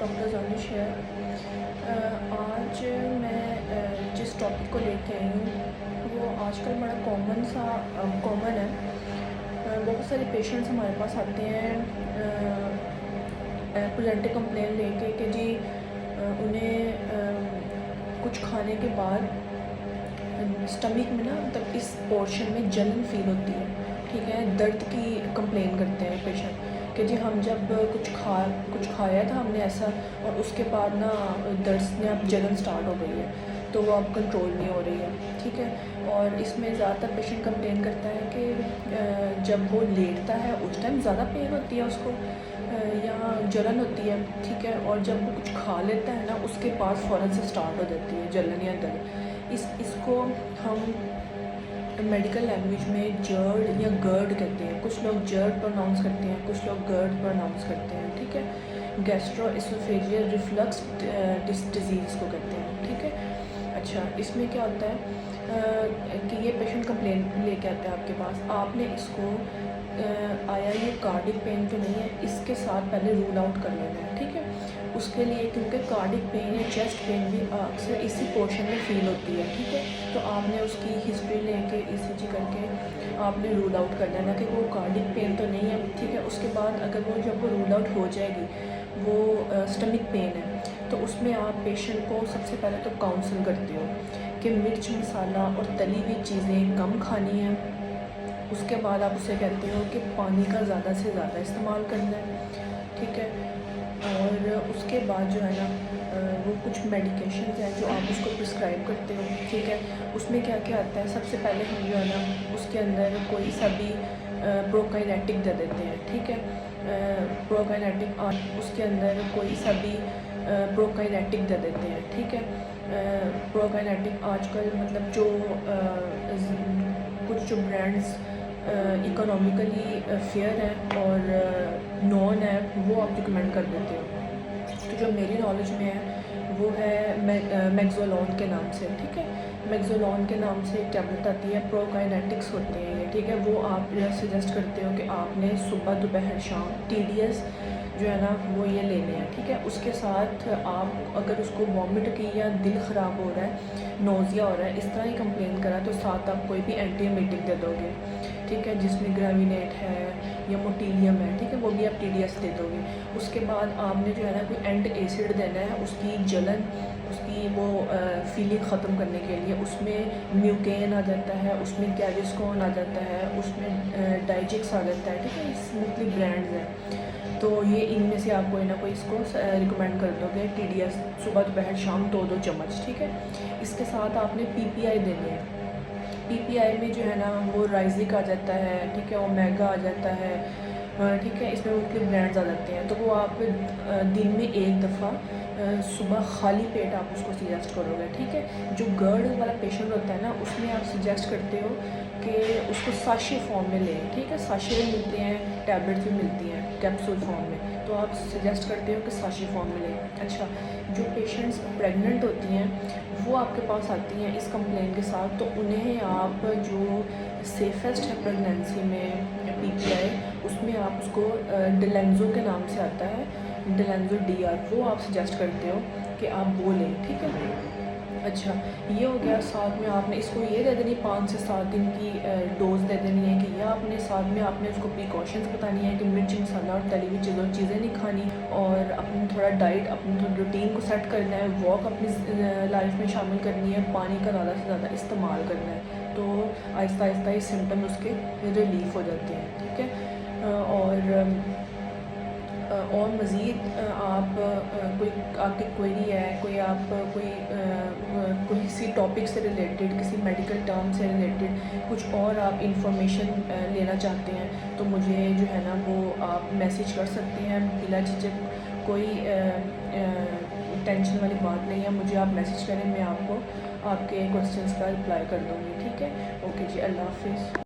Doctor जानिश है। आज मैं जिस टॉपिक को लेके आई हूँ वो आजकल बड़ा कॉमन है। बहुत सारे पेशेंट्स हमारे पास आते हैं प्रेजेंटिव कंप्लेन लेके कि जी उन्हें कुछ खाने के बाद स्टमक में ना मतलब इस पोर्शन में जलन फील होती है, ठीक है। दर्द की कंप्लेन करते हैं पेशेंट कि जी हम जब कुछ खाया था हमने ऐसा, और उसके बाद ना दर्द में अब जलन स्टार्ट हो गई है, तो वो अब कंट्रोल नहीं हो रही है, ठीक है। और इसमें ज़्यादातर पेशेंट कंप्लेन करता है कि जब वो लेटता है उस टाइम ज़्यादा पेन होती है उसको या जलन होती है, ठीक है। और जब वो कुछ खा लेता है ना उसके बाद फ़ौरन से स्टार्ट हो जाती है जलन या दर्द। इसको हम मेडिकल लैंग्वेज में जर्ड या गर्ड कहते हैं। कुछ लोग जर्ड प्रोनाउंस करते हैं, कुछ लोग गर्ड प्रोनाउंस करते हैं, ठीक है। गैस्ट्रोएसोफेजियल रिफ्लक्स डिजीज़ को कहते हैं, ठीक है। अच्छा, इसमें क्या होता है कि ये पेशेंट कंप्लेन लेके आता है आपके पास, आपने इसको आया ये कार्डिक पेन तो नहीं है, इसके साथ पहले रूल आउट कर लेना है, ठीक है। उसके लिए क्योंकि कार्डिक पेन या चेस्ट पेन भी अक्सर इसी पोर्शन में फील होती है, ठीक है। तो आपने उसकी हिस्ट्री लेके ईसीजी करके आपने रूल आउट कर लेना कि वो कार्डिक पेन तो नहीं है, ठीक है। उसके बाद अगर वो जब वो रूल आउट हो जाएगी वो स्टमक पेन है, तो उसमें आप पेशेंट को सबसे पहले तो काउंसल करते हो कि मिर्च मसाला और तली हुई चीज़ें कम खानी है। उसके बाद आप उसे कहते हो कि पानी का ज़्यादा से ज़्यादा इस्तेमाल करना है, ठीक है। और उसके बाद जो है ना वो कुछ मेडिकेशन हैं जो आप उसको प्रिस्क्राइब करते हो, ठीक है। उसमें क्या क्या आता है, सबसे पहले हम जो है ना उसके अंदर कोई सा भी प्रोकाइनेटिक दे देते हैं, ठीक है। प्रोकाइनेटिक उसके अंदर कोई सा भी प्रोकाइनेटिक दे देते हैं, ठीक है। प्रोकाइनेटिक आजकल मतलब जो कुछ जो ब्रांड्स इकोनॉमिकली फेयर है और नॉन है वो आप रिकमेंड कर देते हो। तो जो मेरी नॉलेज में है वो है मैक्सोलॉन के नाम से, ठीक है। मैक्सोलॉन के नाम से एक टैबलेट आती है, प्रोकाइनेटिक्स होते हैं ये, ठीक है। वो आप सजेस्ट करते हो कि आपने सुबह दोपहर शाम TDS जो है ना वो ये लेने हैं, ठीक है। उसके साथ आप अगर उसको वॉमिट की या दिल ख़राब हो रहा है, नोज़िया हो रहा है, इस तरह ही कंप्लेन करा तो साथ आप कोई भी एंटीएमेटिक दे दोगे, ठीक है, जिसमें ग्रेविनेट है या मोटिलियम है, ठीक है, वो भी आप TDS दे दोगे। उसके बाद आपने जो है ना कोई एंट एसिड देना है उसकी जलन, उसकी वो फीलिंग ख़त्म करने के लिए। उसमें म्यूकेन आ जाता है, उसमें गैविस्कॉन आ जाता है, उसमें डाइजिक्स आ जाता है, ठीक है। स्मूथली ब्रांड्स हैं, तो ये इनमें से आप कोई ना कोई इसको रिकमेंड कर दोगे TDS सुबह दोपहर शाम 2-2 चम्मच, ठीक है। इसके साथ आपने PPI देनी है। PPI में जो है ना वो राइजिक आ जाता है, ठीक है, ओमेगा आ जाता है, ठीक है। इसमें उनके ब्रांड्स आ जाते हैं। तो वो आप दिन में एक दफ़ा सुबह खाली पेट आप उसको सजेस्ट करोगे, ठीक है। जो गर्ड वाला पेशेंट होता है ना उसमें आप सजेस्ट करते हो कि उसको साशे फॉर्म में लें, ठीक है। साशे में मिलते हैं, टैबलेट्स भी मिलती हैं कैप्सूल फॉर्म में, तो आप सजेस्ट करते हो कि साशे फॉर्म में लें। अच्छा, जो पेशेंट्स प्रेग्नेंट होती हैं वो आपके पास आती हैं इस कंप्लेन के साथ, तो उन्हें आप जो सेफेस्ट है प्रेगनेंसी में PPI, उसमें आप उसको डिलेंजो के नाम से आता है, डिलेंजो DR, वो आप सजेस्ट करते हो कि आप वो लें, ठीक है। अच्छा, ये हो गया। साथ में आपने इसको ये दे देनी 5 से 7 दिन की डोज़ दे देनी है कि यह आपने साथ में आपने उसको प्रिकॉशंस बतानी है कि मिर्च मसाला और तली हुई चीज़ें नहीं खानी, और अपनी थोड़ा डाइट अपनी थोड़ी रूटीन को सेट करना है, वॉक अपनी लाइफ में शामिल करनी है, पानी का ज़्यादा से ज़्यादा इस्तेमाल करना है, तो आहिस्ता आहिस्ता ये सिम्टम उसके रिलीफ़ हो जाते हैं, ठीक है। और मज़ीद आप कोई आपकी क्वेरी है, कोई आप कोई किसी टॉपिक से रिलेटेड, किसी मेडिकल टर्म से रिलेटेड कुछ और आप इंफॉर्मेशन लेना चाहते हैं, तो मुझे जो है ना वो आप मैसेज कर सकते हैं बिला झिझक। कोई टेंशन वाली बात नहीं है, मुझे आप मैसेज करें, मैं आपको आपके क्वेश्चंस का रिप्लाई कर दूँगी, ठीक है। ओके जी, अल्लाह हाफ़िज़।